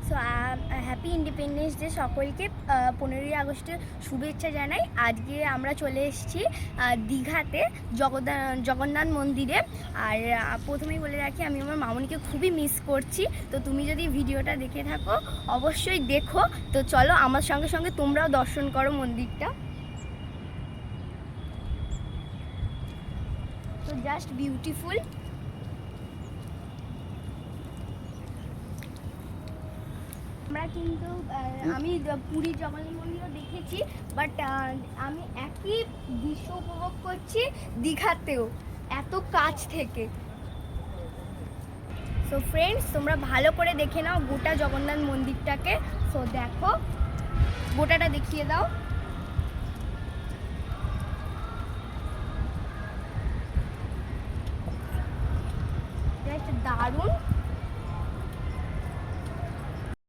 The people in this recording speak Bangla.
সো হ্যাপি ইন্ডিপেন্ডেন্স ডে সকলকে। 15ই আগস্টের শুভেচ্ছা জানাই। আজকে আমরা চলে এসেছি দীঘাতে জগন্নাথ মন্দিরে। আর প্রথমেই বলে রাখি, আমি আমার মামনিকে খুবই মিস করছি। তো তুমি যদি ভিডিওটা দেখে থাকো অবশ্যই দেখো। তো চলো আমার সঙ্গে সঙ্গে তোমরাও দর্শন করো মন্দিরটা। তো জাস্ট বিউটিফুল। আমরা কিন্তু আমি পুরী জগন্নাথ মন্দিরও দেখেছি, বাট আমি একই দৃশ্য উপভোগ করছি দীঘাতেও, এত কাছ থেকে। সো ফ্রেন্ডস, তোমরা ভালো করে দেখে নাও গোটা জগন্নাথ মন্দিরটাকে। সো দেখো, গোটাটা দেখিয়ে দাও। জাস্ট দারুণ।